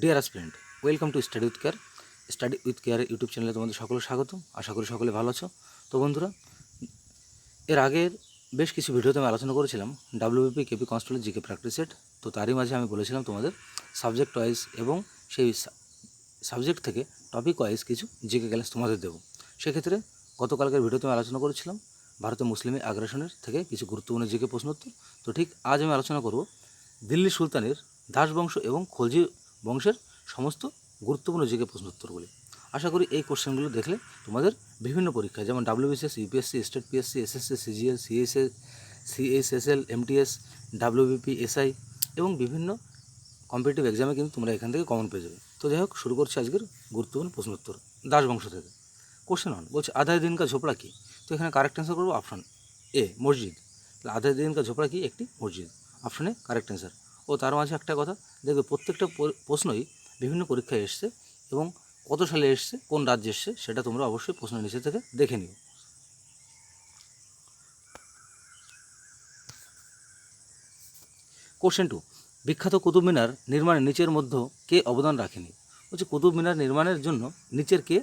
Deer aspirant, welcome to study with care YouTube চ্যানেলে তোমাদের সকলের স্বাগত। আশা করি সকলে ভালো আছো। তো বন্ধুরা, এর আগের বেশ কিছু ভিডিওতে আমি আলোচনা করেছিলাম WBP KP constable GK practice set. তো তারই মাঝে আমি বলেছিলাম তোমাদের সাবজেক্ট ওয়াইজ এবং সেই সাবজেক্ট থেকে টপিক ওয়াইজ কিছু জিকে ক্লাস তোমাদের দেবো। সেক্ষেত্রে গতকালকের ভিডিওতে আমি আলোচনা করেছিলাম ভারতে মুসলিম আগ্রাসনের থেকে কিছু গুরুত্বপূর্ণ জিকে প্রশ্নোত্তর। তো ঠিক আজ আমি আলোচনা করব দিল্লি সুলতানের দাস বংশ এবং খলজি বংশের সমস্ত গুরুত্বপূর্ণ জিকে প্রশ্নোত্তরগুলি। আশা করি এই কোশ্চেনগুলো দেখলে তোমাদের বিভিন্ন পরীক্ষায় যেমন WBCS, UPSC, state PSC, SSC, CGL, CSSL, MTS, WBP, SI এবং বিভিন্ন কম্পিটিটিভ এক্সামে কিন্তু তোমরা এখান থেকে কমন পেয়ে যাবে। তো যাই হোক, শুরু করছি আজকের গুরুত্বপূর্ণ প্রশ্নোত্তর দাস বংশ থেকে। কোশ্চেন 1 বলছে আধাই দিন কা ঝোপড়া কি? তো এখানে কারেক্ট অ্যান্সার করবো অপশন এ, মসজিদ। আধাই দিন কা ঝোপড়া কি? একটি মসজিদ। Option A correct answer. ও তার মাঝে একটা কথা দেখবে, প্রত্যেকটা প্রশ্নই বিভিন্ন পরীক্ষায় এসছে এবং কত সালে এসছে, কোন রাজ্যে এসছে, সেটা তোমরা অবশ্যই প্রশ্ন নিচে থেকে দেখে নিও। কোশ্চেন 2, বিখ্যাত কুতুব মিনার নির্মাণের নিচের মধ্যে কে অবদান রাখেনি? বলছে কুতুব মিনার নির্মাণের জন্য নিচের কে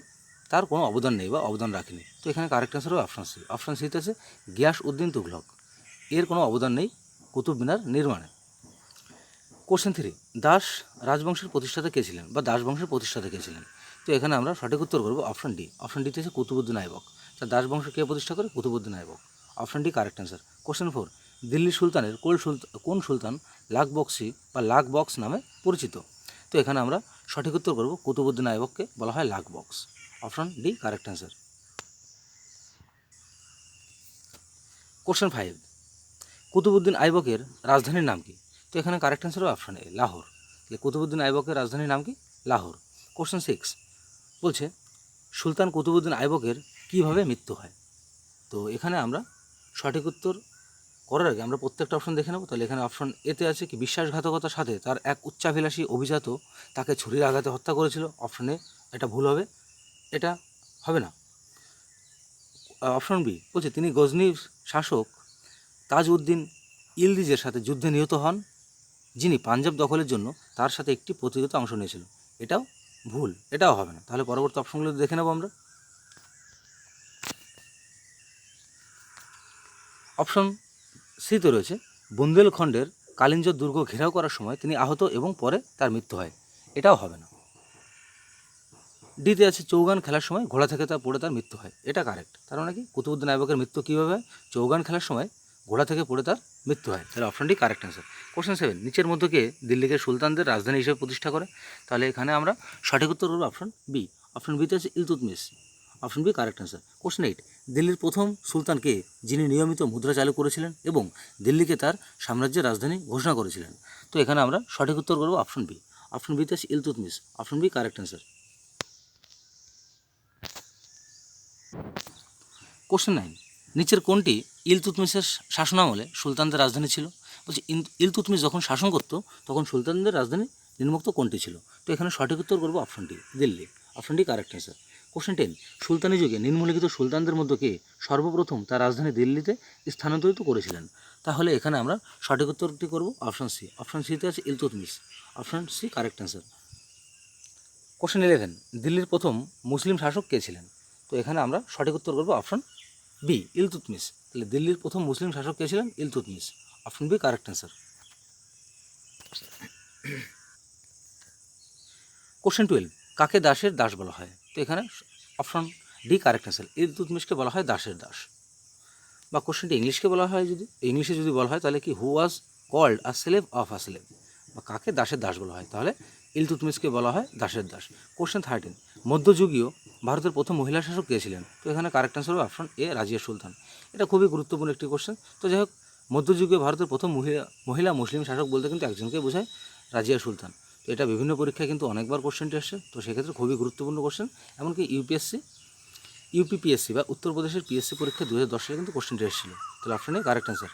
তার কোনো অবদান নেই বা অবদান রাখেনি। তো এখানে কারেক্ট অ্যান্সার হবে অপশান সি। অপশান সিতে আছে গিয়াস উদ্দিন তুগলক, এর কোনো অবদান নেই কুতুব মিনার নির্মাণে। কোশ্চেন 3, দাস রাজবংশের প্রতিষ্ঠাতা কে ছিলেন বা দাস বংশের প্রতিষ্ঠাতা কে ছিলেন? তো এখানে আমরা সঠিক উত্তর করবো অপশান ডি। অপশান ডিতে আছে কুতুবুদ্দিন আইবক। তা দাস বংশ কে প্রতিষ্ঠা করে? Qutubuddin Aibak. Option D correct answer. Question 4, Delhi সুলতানের কোন সুলতান লাখ বক্সি বা লাখ বক্স নামে পরিচিত? তো এখানে আমরা সঠিক উত্তর করবো কুতুবুদ্দিন আইবককে বলা হয় Lakh Baksh. Option D correct answer. Question 5, Qutbuddin আইবকের রাজধানীর নাম কি? তো এখানে কারেক্ট অ্যান্সার হবে অপশান এ, লাহোর। তাহলে কুতুবুদ্দিন আইবকের রাজধানীর নাম কি? লাহোর। কোশ্চেন 6 বলছে সুলতান কুতুবুদ্দিন আইবকের কীভাবে মৃত্যু হয়? তো এখানে আমরা সঠিক উত্তর করার আগে আমরা প্রত্যেকটা অপশন দেখে নেব। তাহলে এখানে অপশন এতে আছে কি বিশ্বাসঘাতকতার সাথে তার এক উচ্চাভিলাষী অভিজাত তাকে ছুরির আঘাতে হত্যা করেছিল। অপশন এ এটা ভুল হবে, এটা হবে না। অপশন বি বলছে তিনি গজনির শাসক তাজ উদ্দিন ইলদিজের সাথে যুদ্ধে নিহত হন, যিনি পাঞ্জাব দখলের জন্য তার সাথে একটি প্রতিযোগিতা অংশ নিয়েছিল। এটাও ভুল, এটাও হবে না। তাহলে পরবর্তী অপশনগুলো দেখে নেব আমরা। অপশন সিতে রয়েছে বুন্দেলখণ্ডের কালিঞ্জ দুর্গ ঘেরাও করার সময় তিনি আহত এবং পরে তার মৃত্যু হয়। এটাও হবে না। ডিতে আছে চৌগান খেলার সময় ঘোড়া থেকে তার পড়ে তার মৃত্যু হয়। এটা কারেক্ট। তার মানে কি কুতুবুদ্দিন আইবকের মৃত্যু কীভাবে হয়? চৌগান খেলার সময় ঘোড়া থেকে পড়ে তার মৃত্যু হয়। তাহলে অপশনটি কারেক্ট অ্যান্সার। কোশ্চেন 7, নিচের মধ্যে কে দিল্লিকে সুলতানদের রাজধানী হিসেবে প্রতিষ্ঠা করে? তাহলে এখানে আমরা সঠিক উত্তর করবো অপশন বি। অপশন বিতে আছে Iltutmish. Option B correct answer. Question 8, দিল্লির প্রথম সুলতান কে যিনি নিয়মিত মুদ্রা চালু করেছিলেন এবং দিল্লিকে তার সাম্রাজ্যের রাজধানী ঘোষণা করেছিলেন? তো এখানে আমরা সঠিক উত্তর করবো অপশন বি। অপশন বিতে আছে Iltutmish. Option B correct answer. Question 9, নিচের কোনটি ইলতুৎমিশের শাসনামলে সুলতানদের রাজধানী ছিল? বলছি ইলতুৎমিশ যখন শাসন করতো তখন সুলতানদের রাজধানী নিম্নোক্ত কোনটি ছিল? তো এখানে সঠিক উত্তর করবো option D, Delhi. Option D correct answer. Question 10, সুলতানি যুগে নিম্নলিখিত সুলতানদের মধ্যে কে সর্বপ্রথম তার রাজধানী দিল্লিতে স্থানান্তরিত করেছিলেন? তাহলে এখানে আমরা সঠিক উত্তরটি করব অপশন সি। অপশন সিতে আছে Iltutmish. Option C correct answer. Question 11, দিল্লির প্রথম মুসলিম শাসক কে ছিলেন? তো এখানে আমরা সঠিক উত্তর করবো অপশন বি, ইলতুৎমিশ। তাহলে দিল্লির প্রথম মুসলিম শাসক কে ছিলেন? Iltutmish. Option B correct answer. Question 12, কাকে দাসের দাস বলা হয়? তো এখানে অপশন ডি কারেক্ট অ্যান্সার। ইলতুৎমিশকে বলা হয় দাসের দাস। বা কোশ্চেনটি ইংলিশকে বলা হয়, যদি ইংলিশে যদি বলা হয় তাহলে কি who was called a slave of a slave, বা কাকে দাসের দাস বলা হয়? তাহলে ইলতুৎমিশকে বলা হয় দাসের দাস। কোশ্চেন 13, মধ্যযুগীয় ভারতের প্রথম মহিলা শাসক কে ছিলেন? তো এখানে কারেক্ট অ্যান্সার হবে অপশন এ, রাজিয়া সুলতান। এটা খুবই গুরুত্বপূর্ণ একটি কোশ্চেন। তো যাই হোক, মধ্যযুগীয় ভারতের প্রথম মহিলা মুসলিম শাসক বলতে কিন্তু একজনকে বোঝায়, রাজিয়া সুলতান। তো এটা বিভিন্ন পরীক্ষায় কিন্তু অনেকবার কোশ্চেনটি আসছে। তো সেক্ষেত্রে খুবই গুরুত্বপূর্ণ কোশ্চেন। এমনকি ইউপিপিএসসি বা উত্তরপ্রদেশের পিএসসি পরীক্ষা 2010 সালে কিন্তু কোশ্চেনটি এসেছিল। তাহলে option A correct answer.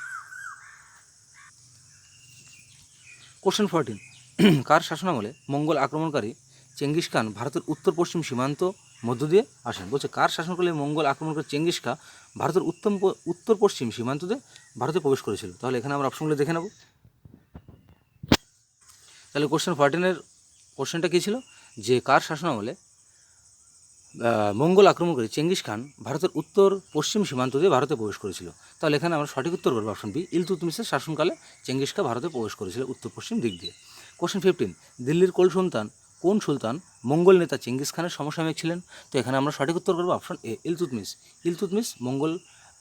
Question 14, কার শাসনামলে মঙ্গল আক্রমণকারী চেঙ্গিস খান ভারতের উত্তর পশ্চিম সীমান্ত মধ্য দিয়ে আসেন? বলছে কার শাসনকালে মঙ্গল আক্রমণকারী চেঙ্গিস খান ভারতের উত্তর পশ্চিম সীমান্ত দিয়ে ভারতে প্রবেশ করেছিল? তাহলে এখানে আমরা অপশনগুলো দেখে নেব। তাহলে কোশ্চেন 14-এর কোশ্চেনটা কী ছিল যে কার শাসনামলে মঙ্গল আক্রমণ করে চেঙ্গিস খান ভারতের উত্তর পশ্চিম সীমান্ত দিয়ে ভারতে প্রবেশ করেছিল। তাহলে এখানে আমরা সঠিক উত্তর করবো অপশন বি, ইলতুৎমিশের শাসনকালে চেঙ্গিস খান ভারতে প্রবেশ করেছিল উত্তর পশ্চিম দিক দিয়ে। কোশ্চেন 15, দিল্লির কোন সুলতান মঙ্গল নেতা চেঙ্গিস খানের সমসাময়িক ছিলেন? তো এখানে আমরা সঠিক উত্তর করবো অপশন এ, ইলতুৎমিশ মঙ্গল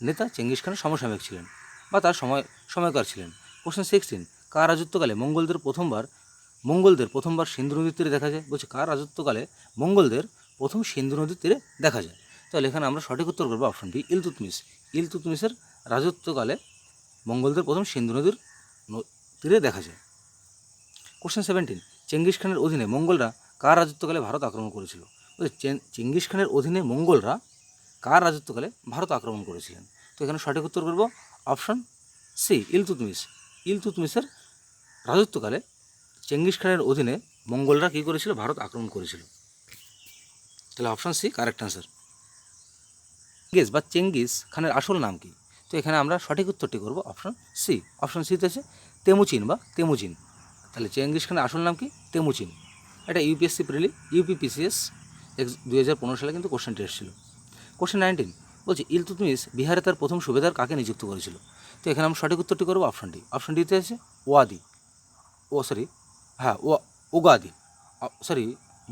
নেতা চেঙ্গিস খানের সমসাময়িক ছিলেন বা তার সময়কার ছিলেন। কোশ্চেন 16, কার রাজত্বকালে মঙ্গলদের প্রথমবার সিন্ধু নদীর তীরে দেখা যায়? বলছে কার রাজত্বকালে মঙ্গলদের প্রথম সিন্ধু নদীর তীরে দেখা যায়? তাহলে এখানে আমরা সঠিক উত্তর করবো অপশন বি, ইলতুৎমিশের রাজত্বকালে মঙ্গলদের প্রথম সিন্ধু নদীর তীরে দেখা যায়। কোশ্চেন 17, চেঙ্গিস খানের অধীনে মঙ্গলরা কার রাজত্বকালে ভারত আক্রমণ করেছিল? চেঙ্গিস খানের অধীনে মঙ্গলরা কার রাজত্বকালে ভারত আক্রমণ করেছিলেন? তো এখানে সঠিক উত্তর করব অপশন সি, ইলতুৎমিশের রাজত্বকালে চেঙ্গিস খানের অধীনে মঙ্গলরা কী করেছিল? ভারত আক্রমণ করেছিল। তাহলে option C correct answer. Genghis খানের আসল নাম কি? তো এখানে আমরা সঠিক উত্তরটি করব অপশন সি। অপশন সিতে আছে তেমুজিন। তাহলে চেঙ্গিস খানের আসল নাম কি? তেমুজিন। এটা ইউপিপিসিএস 2015 সালে কিন্তু কোশ্চেনটি এসেছিল। কোশ্চেন 19, বলছি ইলতুৎমিশ বিহারে তার প্রথম সুবেদার কাকে নিযুক্ত করেছিল? তো এখানে আমরা সঠিক উত্তরটি করবো অপশন ডি। অপশন ডিতে আছে ওগাদি।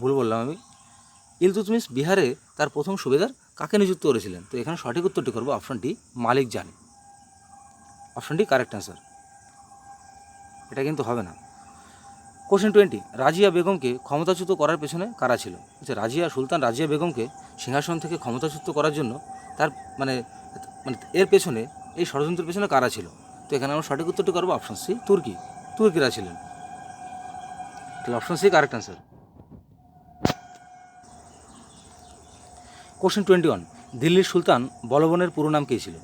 ভুল বললাম আমি। ইলতুৎমিশ বিহারে তার প্রথম সুবেদার কাকে নিযুক্ত করেছিলেন? তো এখানে সঠিক উত্তরটি করবো অপশন ডি, মালিক জানি। Option D correct answer. এটা কিন্তু হবে না। কোশ্চেন 20, রাজিয়া বেগমকে ক্ষমতাচ্যুত করার পেছনে কারা ছিল? সুলতান রাজিয়া বেগমকে সিংহাসন থেকে ক্ষমতাচ্যুত করার জন্য তার মানে এর পেছনে, এই ষড়যন্ত্রের পেছনে কারা ছিল? তো এখানে আমরা সঠিক উত্তরটি করবো অপশন সি, তুর্কিরা ছিলেন। তাহলে option C correct answer. Question 21, দিল্লির সুলতান বলবনের পুরো নাম কী ছিল?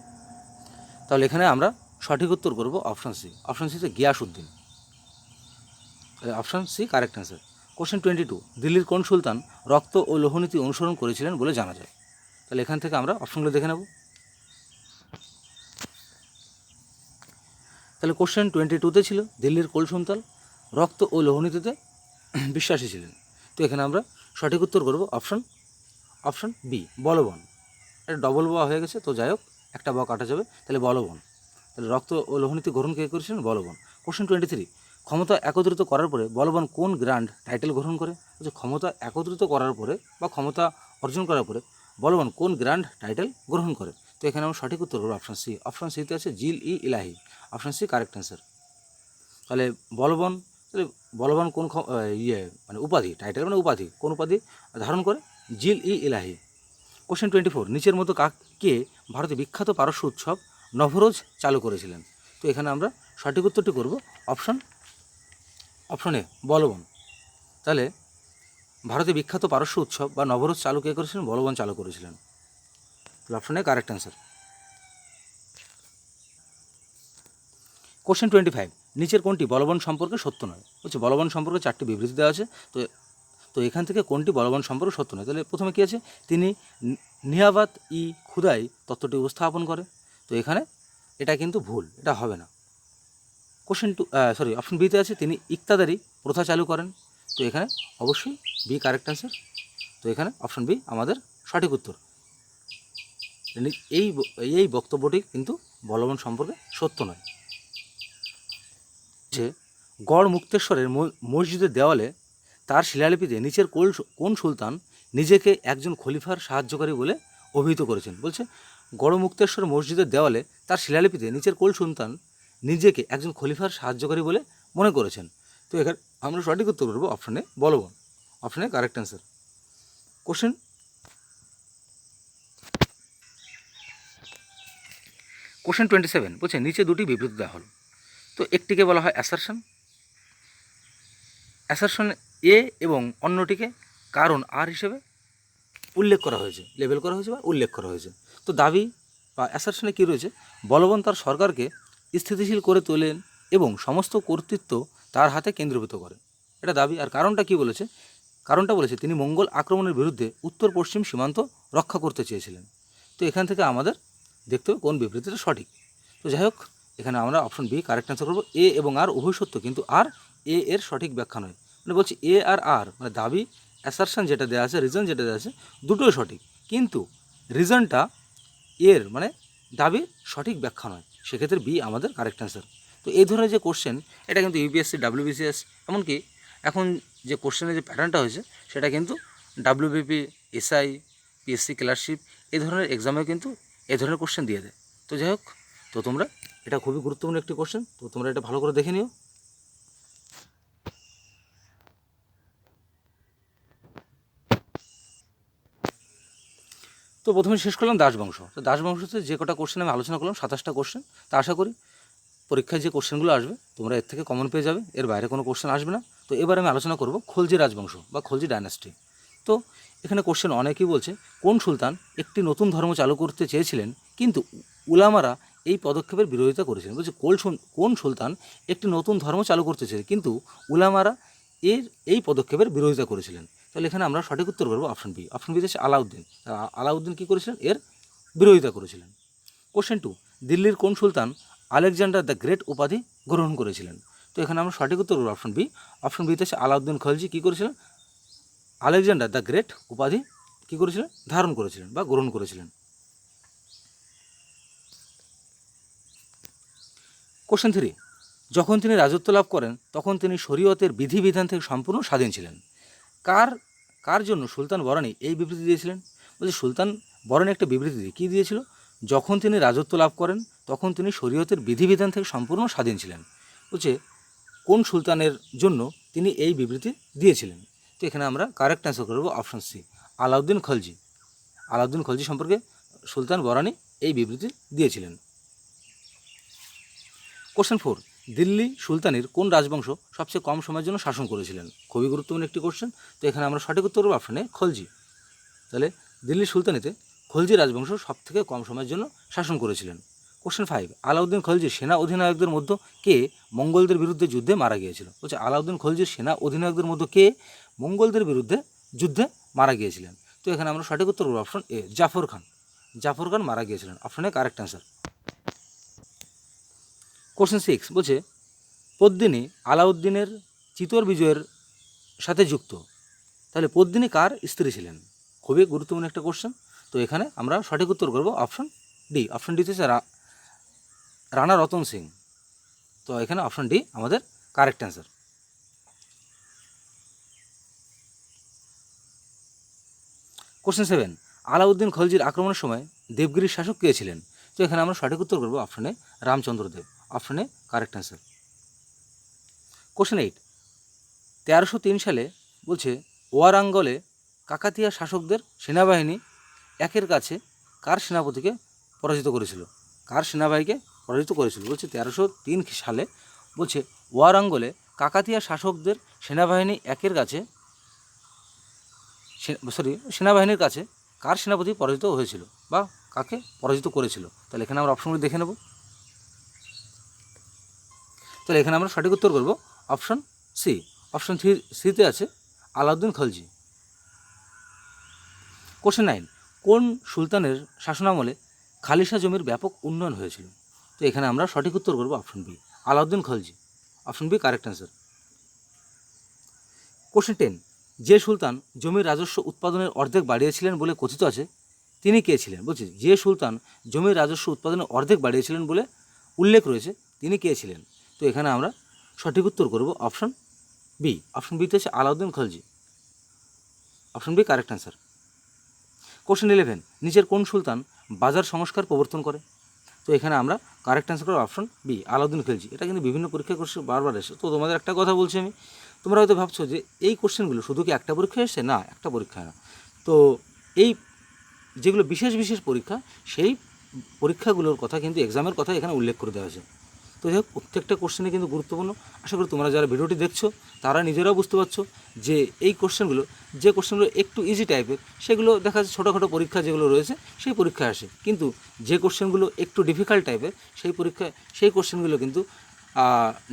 তাহলে এখানে আমরা সঠিক উত্তর করব অপশন সি। অপশন সিতে Ghiyasuddin. Option C correct answer. Question 22, দিল্লির কোন সুলতান রক্ত ও লৌহনীতি অনুসরণ করেছিলেন বলে জানা যায়? তাহলে এখান থেকে আমরা অপশনগুলো দেখে নেব। তাহলে কোশ্চেন 22তে ছিল দিল্লির কোন সুলতান রক্ত ও লৌহনীতিতে বিশ্বাসী ছিলেন। তো এখানে আমরা সঠিক উত্তর করব অপশন বি, বলবন। এটা ডবল ব হয়ে গেছে, তো যাই হোক একটা ব কাটা যাবে, তাহলে বলবন। তাহলে রক্ত ও লৌহনীতি গ্রহণ কে করেছিলেন? বলবন। কোশ্চেন 23, ক্ষমতা একত্রিত করার পরে বলবন কোন গ্র্যান্ড টাইটেল গ্রহণ করে? ক্ষমতা একত্রিত করার পরে বা ক্ষমতা অর্জন করার পরে বলবন কোন গ্র্যান্ড টাইটেল গ্রহণ করে? তো এখানে আমরা সঠিক উত্তর করবো অপশন সি। অপশন সিতে আছে Zill-e-Ilahi. Option C correct answer. তাহলে বলবন কোন উপাধি, টাইটেল মানে উপাধি, কোন উপাধি ধারণ করে? জিল-ই-ইলাহি। কোশ্চেন 24, নিচের মতো কাকে ভারতে বিখ্যাত পারস্য উৎসব নভরোজ চালু করেছিলেন? তো এখানে আমরা সঠিক উত্তরটি করব অপশন এ, বলবন। তাহলে ভারতে বিখ্যাত পারস্য উৎসব বা নবরোজ চালু কে করেছিলেন? বলবন চালু করেছিলেন। Option A correct answer. Question 25, নিচের কোনটি বলবন সম্পর্কে সত্য নয়? বলবন সম্পর্কে 4টি বিবৃতি দেওয়া আছে। তো এখান থেকে কোনটি বলবন সম্পর্কে সত্য নয়? তাহলে প্রথমে কী আছে? তিনি নিয়াবাত-ই-খুদাই তত্ত্বটি উপস্থাপন করে। তো এখানে এটা কিন্তু ভুল, এটা হবে না। অপশন বিতে আছে তিনি ইকতাদারি প্রথা চালু করেন। তো এখানে অবশ্যই বি কারেক্ট অ্যান্সার। তো এখানে অপশন বি আমাদের সঠিক উত্তর। এই বক্তব্যটি কিন্তু বলবন সম্পর্কে সত্য নয়। গড় মুক্তেশ্বরের মসজিদের দেওয়ালে তার শিলালিপিতে নিচের কোন সুলতান নিজেকে একজন খলিফার সাহায্যকারী বলে অভিহিত করেছেন? গড় মুক্তেশ্বর মসজিদের দেওয়ালে তার শিলালিপিতে নিচের কোন সুলতান নিজেকে একজন খলিফার সাহায্যকারী বলে মনে করেছেন? তো এখানে আমরা সঠিক উত্তর করবো অপশনে বলবন। অপশনে কারেক্ট অ্যান্সার। কোশ্চেন 27, নিচে দুটি বিবৃতি দেওয়া হলো। তো একটিকে বলা হয় অ্যাসারশন এ এবং অন্যটিকে কারণ আর হিসেবে উল্লেখ করা হয়েছে, লেবেল করা হয়েছে বা উল্লেখ করা হয়েছে। তো দাবি বা অ্যাসারশনে কী রয়েছে? বলবন তার সরকারকে স্থিতিশীল করে তোলেন এবং সমস্ত কর্তৃত্ব তার হাতে কেন্দ্রীভূত করে, এটা দাবি। আর কারণটা কী বলেছে? কারণটা বলেছে তিনি মঙ্গল আক্রমণের বিরুদ্ধে উত্তর পশ্চিম সীমান্ত রক্ষা করতে চেয়েছিলেন। তো এখান থেকে আমাদের দেখতে হবে কোন বিবৃতিটা সঠিক। তো যাই হোক, এখানে আমরা অপশন বি কারেক্ট অ্যান্সার করবো। এ এবং আর উভয় সত্য, কিন্তু আর এ এর সঠিক ব্যাখ্যা নয়। মানে বলছি এ আর আর মানে দাবি অ্যাসারশন যেটা দেওয়া আছে, রিজন যেটা দেওয়া আছে, দুটোই সঠিক, কিন্তু রিজনটা এর মানে দাবির সঠিক ব্যাখ্যা নয়, সেক্ষেত্রে বি আমাদের কারেক্ট অ্যান্সার। তো এই ধরনের যে কোশ্চেন, এটা কিন্তু ইউপিএসসি, ডাব্লিউবিসিএস, এমনকি এখন যে কোশ্চেনের যে প্যাটার্নটা হয়েছে সেটা কিন্তু ডাব্লিউবিপি, এসআই, পিএসসি ক্লার্কশিপ এই ধরনের এক্সামেও কিন্তু এই ধরনের কোশ্চেন দিয়ে দেয়। তো যাই হোক, তো তোমরা এটা খুবই গুরুত্বপূর্ণ একটি কোশ্চেন, তো তোমরা এটা ভালো করে দেখে নিও। তো প্রথমে শেষ করলাম দাসবংশ। তো দাসবংশতে যে কটা কোশ্চেন আমি আলোচনা করলাম 27টা কোশ্চেন, তা আশা করি পরীক্ষায় যে কোশ্চেনগুলো আসবে তোমরা এর থেকে কমন পেয়ে যাবে, এর বাইরে কোনো কোশ্চেন আসবে না। তো এবার আমি আলোচনা করব খলজি রাজবংশ বা খলজি ডায়নাস্টি। তো এখানে কোশ্চেন অনেকেই বলছে কোন সুলতান একটি নতুন ধর্ম চালু করতে চেয়েছিলেন কিন্তু উলামারা এই পদক্ষেপের বিরোধিতা করেছিলেন। বলছে কোন সুলতান একটি নতুন ধর্ম চালু করতে চেয়েছে কিন্তু উলামারা এই পদক্ষেপের বিরোধিতা করেছিলেন। তাহলে এখানে আমরা সঠিক উত্তর করবো অপশন বি। অপশন বিতে হচ্ছে আলাউদ্দিন। আলাউদ্দিন কী করেছিলেন? এর বিরোধিতা করেছিলেন। কোশ্চেন 2, দিল্লির কোন সুলতান আলেকজান্ডার দ্য গ্রেট উপাধি গ্রহণ করেছিলেন? তো এখানে আমরা সঠিক উত্তর করবো অপশন বি। অপশন বিতে হচ্ছে আলাউদ্দিন খলজি কী করেছিলেন? আলেকজান্ডার দ্য গ্রেট উপাধি কী করেছিলেন? ধারণ করেছিলেন বা গ্রহণ করেছিলেন। কোশ্চেন 3, যখন তিনি রাজত্ব লাভ করেন তখন তিনি শরীয়তের বিধিবিধান থেকে সম্পূর্ণ স্বাধীন ছিলেন। কার জন্য সুলতান বরানি এই বিবৃতি দিয়েছিলেন? বলছে সুলতান বরানি একটা বিবৃতি কী দিয়েছিল? যখন তিনি রাজত্ব লাভ করেন তখন তিনি শরীয়তের বিধিবিধান থেকে সম্পূর্ণ স্বাধীন ছিলেন। বলছে কোন সুলতানের জন্য তিনি এই বিবৃতি দিয়েছিলেন? তো এখানে আমরা কারেক্ট অ্যান্সার করব অপশন সি, আলাউদ্দিন খলজি। আলাউদ্দিন খলজি সম্পর্কে সুলতান বরানি এই বিবৃতি দিয়েছিলেন। কোশ্চেন 4, দিল্লি সুলতানির কোন রাজবংশ সবচেয়ে কম সময়ের জন্য শাসন করেছিলেন? খুবই গুরুত্বপূর্ণ একটি কোশ্চেন। তো এখানে আমরা সঠিক উত্তর করব অপশনে খলজি। তাহলে দিল্লি সুলতানিতে খলজি রাজবংশ সবথেকে কম সময়ের জন্য শাসন করেছিলেন। কোশ্চেন 5, আলাউদ্দিন খলজির সেনা অধিনায়কদের মধ্যে কে মঙ্গলদের বিরুদ্ধে যুদ্ধে মারা গিয়েছিল? বলছে আলাউদ্দিন খলজির সেনা অধিনায়কদের মধ্যে কে মঙ্গলদের বিরুদ্ধে যুদ্ধে মারা গিয়েছিলেন? তো এখানে আমরা সঠিক উত্তর করব অপশন এ, জাফর খান। জাফর খান মারা গিয়েছিলেন, অপশনে কারেক্ট অ্যান্সার। কোশ্চেন 6 বলছে পদ্মিনী আলাউদ্দিনের চিতোর বিজয়ের সাথে যুক্ত। তাহলে পদ্মিনী কার স্ত্রী ছিলেন? খুবই গুরুত্বপূর্ণ একটা কোশ্চেন। তো এখানে আমরা সঠিক উত্তর করব অপশন ডি। অপশন ডি হচ্ছে রানা রতন সিং। তো এখানে অপশন ডি আমাদের কারেক্ট অ্যান্সার। কোশ্চেন 7, আলাউদ্দিন খলজির আক্রমণের সময় দেবগিরির শাসক কে ছিলেন? তো এখানে আমরা সঠিক উত্তর করব অপশনে রামচন্দ্র দেব। অপশনে কারেক্ট অ্যান্সার। কোশ্চেন 8, 1303 সালে বলছে ওয়ারাঙ্গলে কাকাতিয়া শাসকদের সেনাবাহিনী একের কাছে কার সেনাপতিকে পরাজিত করেছিল? কার সেনাবাহিনীকে পরাজিত করেছিল? বলছে 1303 সালে বলছে ওয়ারাঙ্গলে কাকাতিয়া শাসকদের সেনাবাহিনী একের কাছে সেনাবাহিনীর কাছে কার সেনাপতি পরাজিত হয়েছিল বা কাকে পরাজিত করেছিল? তাহলে এখানে আমরা অপশনগুলি দেখে নেব। তাহলে এখানে আমরা সঠিক উত্তর করব অপশন সি। অপশন সিতে আছে আলাউদ্দিন খলজি। কোশ্চেন 9, কোন সুলতানের শাসনামলে খালিশা জমির ব্যাপক উন্নয়ন হয়েছিল? তো এখানে আমরা সঠিক উত্তর করব option B, Alauddin Khalji. Option B correct answer. Question 10, যে সুলতান জমির রাজস্ব উৎপাদনের অর্ধেক বাড়িয়েছিলেন বলে কথিত আছে তিনি কে ছিলেন? বলছি যে সুলতান জমির রাজস্ব উৎপাদনের অর্ধেক বাড়িয়েছিলেন বলে উল্লেখ রয়েছে তিনি কে ছিলেন? তো এখানে আমরা সঠিক উত্তর করব অপশন বি। অপশন বিতে হচ্ছে Alauddin Khalji. Option B correct answer. Question 11, নিচের কোন সুলতান বাজার সংস্কার প্রবর্তন করে? তো এখানে আমরা কারেক্ট অ্যান্সার করব অপশন বি, আলাউদ্দিন খলজি। এটা কিন্তু বিভিন্ন পরীক্ষা কোশ্চেন বারবার এসে। তো তোমাদের একটা কথা বলছি আমি, তোমরা হয়তো ভাবছো যে এই কোশ্চেনগুলো শুধু কি একটা পরীক্ষা এসছে? না, একটা পরীক্ষা না। তো এই যেগুলো বিশেষ বিশেষ পরীক্ষা, সেই পরীক্ষাগুলোর কথা কিন্তু এক্সামের কথা এখানে উল্লেখ করে দেওয়া হয়েছে। তো যাই হোক, প্রত্যেকটা কোশ্চেনে কিন্তু গুরুত্বপূর্ণ। আশা করি তোমরা যারা ভিডিওটি দেখছো তারা নিজেরাও বুঝতে পারছো যে এই কোশ্চেনগুলো, যে কোশ্চেনগুলো একটু ইজি টাইপের সেগুলো দেখা যাচ্ছে ছোটোখাটো পরীক্ষা যেগুলো রয়েছে সেই পরীক্ষায় আসে, কিন্তু যে কোশ্চেনগুলো একটু ডিফিকাল্ট টাইপের সেই কোশ্চেনগুলো কিন্তু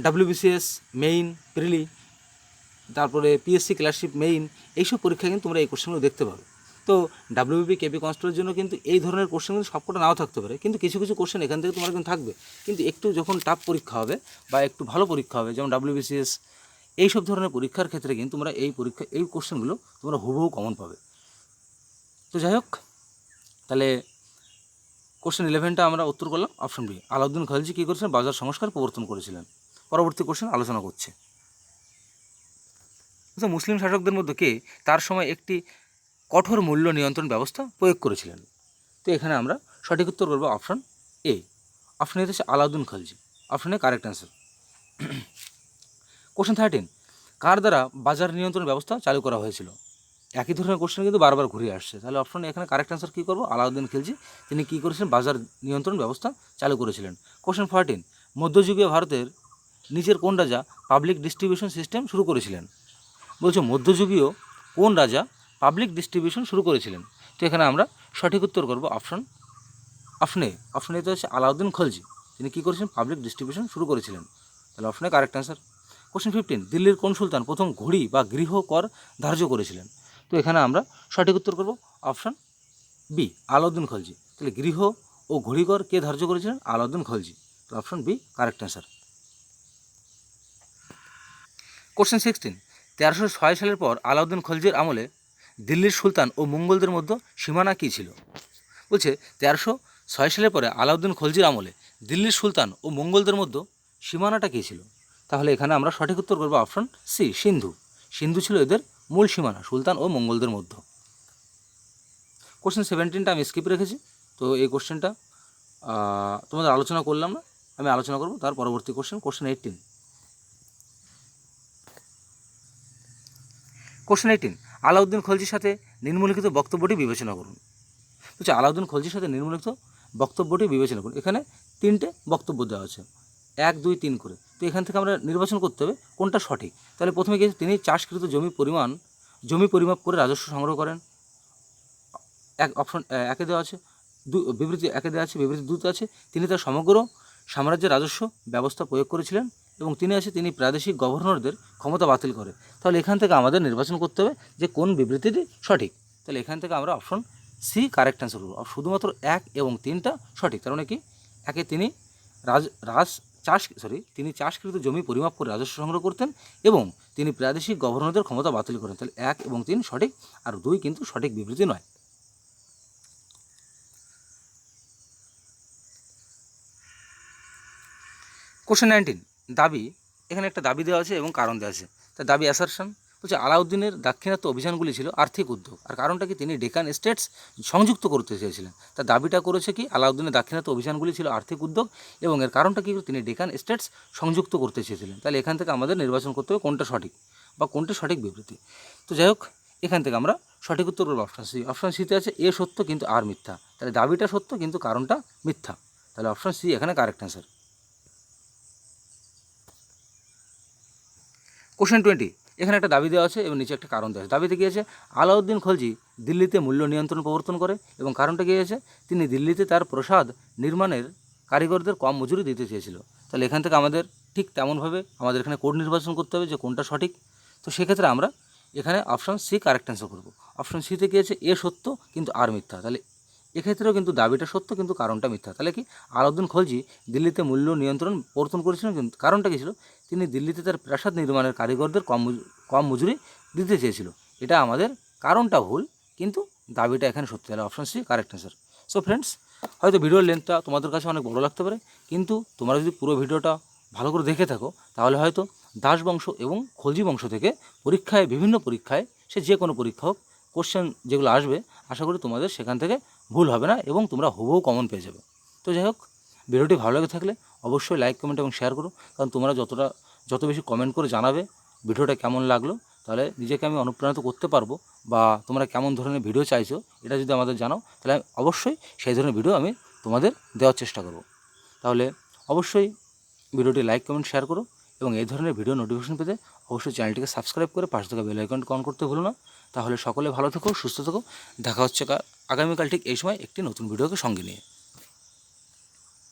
ডাব্লিউবিসিএস মেইন, প্রিলি, তারপরে পিএসসি ক্লার্কশিপ মেইন, এইসব পরীক্ষায় কিন্তু তোমরা এই কোশ্চেনগুলো দেখতে পাবে। তো ডাব্লিউবিপি কেপি কনস্টেবলের জন্য কিন্তু এই ধরনের কোশ্চেন কিন্তু সবকটা নাও থাকতে পারে, কিন্তু কিছু কিছু কোশ্চেন এখান থেকে তোমার কিন্তু থাকবে। কিন্তু একটু যখন টাফ পরীক্ষা হবে বা একটু ভালো পরীক্ষা হবে, যেমন ডাব্লিউবিসিএস, এইসব ধরনের পরীক্ষার ক্ষেত্রে কিন্তু তোমরা এই কোশ্চেনগুলো তোমরা হুবহু কমন পাবে। তো যাই হোক, তাহলে কোশ্চেন 11টা আমরা উত্তর করলাম অপশন বি। আলাউদ্দিন খলজি কী করেছিলেন? বাজার সংস্কার প্রবর্তন করেছিলেন। পরবর্তী কোশ্চেন আলোচনা করছে। তো মুসলিম শাসকদের মধ্যে কে তার সময় একটি কঠোর মূল্য নিয়ন্ত্রণ ব্যবস্থা প্রয়োগ করেছিলেন? তো এখানে আমরা সঠিক উত্তর করবো অপশন এ। অপশন এ হচ্ছে Alauddin Khalji. Option A correct answer. Question 13, কার দ্বারা বাজার নিয়ন্ত্রণ ব্যবস্থা চালু করা হয়েছিল? একই ধরনের কোশ্চেন কিন্তু বারবার ঘুরে আসছে, তাহলে অপশন এখানে কারেক্ট অ্যান্সার কী করবো? আলাউদ্দিন খিলজি। তিনি কী করেছিলেন? বাজার নিয়ন্ত্রণ ব্যবস্থা চালু করেছিলেন। কোশ্চেন 14, মধ্যযুগীয় ভারতের নিচের কোন রাজা পাবলিক ডিস্ট্রিবিউশন সিস্টেম শুরু করেছিলেন? বলছে মধ্যযুগীয় কোন রাজা পাবলিক ডিস্ট্রিবিউশন শুরু করেছিলেন? তো এখানে আমরা সঠিক উত্তর করবো অপশন এ। অপশন এতে হচ্ছে আলাউদ্দিন খলজি। তিনি কী করেছিলেন? পাবলিক ডিস্ট্রিবিউশন শুরু করেছিলেন। তাহলে অপশনে কারেক্ট অ্যান্সার। কোশ্চেন 15, দিল্লির কোন সুলতান প্রথম ঘড়ি বা গৃহকর ধার্য করেছিলেন? তো এখানে আমরা সঠিক উত্তর করব অপশন বি, আলাউদ্দিন খলজি। তাহলে গৃহ ও ঘড়িকর কে ধার্য করেছিলেন? আলাউদ্দিন খলজি। তো option B correct answer. Question 16, 1306 সালের পর আলাউদ্দিন খলজির আমলে দিল্লির সুলতান ও মঙ্গলদের মধ্যে সীমানা কী ছিল? বলছে 1306 সালের পরে আলাউদ্দিন খলজির আমলে দিল্লির সুলতান ও মঙ্গলদের মধ্যে সীমানাটা কী ছিল? তাহলে এখানে আমরা সঠিক উত্তর করবো অপশন সি, সিন্ধু। সিন্ধু ছিল এদের মূল সীমানা সুলতান ও মঙ্গলদের মধ্যে। কোশ্চেন 17টা আমি স্কিপ রেখেছি, তো এই কোশ্চেনটা তোমাদের আলোচনা করলাম না, আমি আলোচনা করব তার পরবর্তী কোশ্চেন। কোশ্চেন 18, আলাউদ্দিন খলজির সাথে নিম্নলিখিত বক্তব্যটি বিবেচনা করুন। বলছে আলাউদ্দিন খলজির সাথে নিম্নলিখিত বক্তব্যটি বিবেচনা করুন। এখানে 3টে বক্তব্য দেওয়া আছে, 1, 2, 3 করে। তো এখান থেকে আমরা নির্বাচন করতে হবে কোনটা সঠিক। তাহলে প্রথমে গিয়ে তিনি চাষকৃত জমি পরিমাপ করে রাজস্ব সংগ্রহ করেন। অপশন একে দেওয়া আছে, বিবৃতি একে দেওয়া আছে, বিবৃতি 2তে আছে তিনি তার সমগ্র সাম্রাজ্যের রাজস্ব ব্যবস্থা প্রয়োগ করেছিলেন, এবং তিনি প্রাদেশিক গভর্নরদের ক্ষমতা বাতিল করে। তাহলে এখান থেকে আমাদের নির্বাচন করতে হবে যে কোন বিবৃতিটি সঠিক। তাহলে এখান থেকে আমরা অপশন সি কারেক্ট অ্যান্সার করব। শুধুমাত্র 1 এবং 3টা সঠিক। কারণ কি, একে তিনি তিনি চাষকৃত জমি পরিমাপ করে রাজস্ব সংগ্রহ করতেন এবং তিনি প্রাদেশিক গভর্নরদের ক্ষমতা বাতিল করেন। তাহলে 1 এবং 3 সঠিক, আর 2 কিন্তু সঠিক বিবৃতি নয়। কোশ্চেন 19, দাবি। এখানে একটা দাবি দেওয়া আছে এবং কারণ দেওয়া আছে। তার দাবি অ্যাসারশন বলছে আলাউদ্দিনের দাক্ষিণাত্য অভিযানগুলি ছিল আর্থিক উদ্যোগ। আর কারণটা কি, তিনি ডেকান স্টেটস সংযুক্ত করতে চেয়েছিলেন। তার দাবিটা করেছে কি, আলাউদ্দিনের দাক্ষিণাত্য অভিযানগুলি ছিল আর্থিক উদ্যোগ, এবং এর কারণটা কি, তিনি ডেকান স্টেটস সংযুক্ত করতে চেয়েছিলেন। তাহলে এখান থেকে আমাদের নির্বাচন করতে হবে কোনটা সঠিক বা কোনটা সঠিক বিবৃতি। তো যাই হোক, এখান থেকে আমরা সঠিক উত্তর করবো অপশন সি। অপশন সিতে আছে এ সত্য কিন্তু আর মিথ্যা। তাহলে দাবিটা সত্য কিন্তু কারণটা মিথ্যা। তাহলে অপশন সি এখানে কারেক্ট অ্যান্সার। কোশ্চেন 20, এখানে একটা দাবি দেওয়া আছে এবং নিচে একটা কারণ দেওয়া আছে। দাবিতে কী আছে, আলাউদ্দিন খলজি দিল্লিতে মূল্য নিয়ন্ত্রণ প্রবর্তন করে, এবং কারণটা কী আছে, তিনি দিল্লিতে তার প্রাসাদ নির্মাণের কারিগরদের কম মজুরি দিতে চেয়েছিল। তাহলে এখান থেকে আমাদের ঠিক তেমনভাবে আমাদের এখানে কোড নির্বাচন করতে হবে যে কোনটা সঠিক। তো সেক্ষেত্রে আমরা এখানে অপশন সি কারেক্ট অ্যান্সার করবো। অপশন সিতে কী আছে, এ সত্য কিন্তু আর মিথ্যা। তাহলে এক্ষেত্রেও কিন্তু দাবিটা সত্য কিন্তু কারণটা মিথ্যা। তাহলে কি, আলাউদ্দিন খলজি দিল্লিতে মূল্য নিয়ন্ত্রণ প্রবর্তন করেছিলেন, কিন্তু কারণটা কী ছিল, তিনি দিল্লিতে তার প্রাসাদ নির্মাণের কারিগরদের কম মজুরি দিতে চেয়েছিল। এটা আমাদের কারণটা ভুল কিন্তু দাবিটা এখানে সত্যি। তাহলে option C correct answer. So friends, হয়তো ভিডিওর লেন্থটা তোমাদের কাছে অনেক বড় লাগতে পারে, কিন্তু তোমরা যদি পুরো ভিডিওটা ভালো করে দেখে থাকো তাহলে হয়তো দাস বংশ এবং খলজি বংশ থেকে বিভিন্ন পরীক্ষায় সে যে কোনো পরীক্ষা হোক, কোশ্চেন যেগুলো আসবে আশা করি তোমাদের সেখান থেকে ভুল হবে না এবং তোমরা হুবহু কমন পেয়ে যাবে। তো যাই হোক, ভিডিওটি ভালো লাগে থাকলে অবশ্যই লাইক, কমেন্ট এবং শেয়ার করো, কারণ তোমরা যত বেশি কমেন্ট করে জানাবে ভিডিওটা কেমন লাগলো, তাহলে নিজেকে আমি অনুপ্রাণিত করতে পারবো, বা তোমরা কেমন ধরনের ভিডিও চাইছো এটা যদি আমাদের জানাও তাহলে অবশ্যই সেই ধরনের ভিডিও আমি তোমাদের দেওয়ার চেষ্টা করব। তাহলে অবশ্যই ভিডিওটি লাইক, কমেন্ট, শেয়ার করো, এবং এই ধরনের ভিডিও নোটিফিকেশন পেতে অবশ্যই চ্যানেলটিকে সাবস্ক্রাইব করে পাশে থাকা বেল আইকনটি অন করতে ভুলো না। তাহলে সকলে ভালো থেকো, সুস্থ থেকো। দেখা হচ্ছে আগামীকাল ঠিক এই সময় একটি নতুন ভিডিওকে সঙ্গে নিয়ে।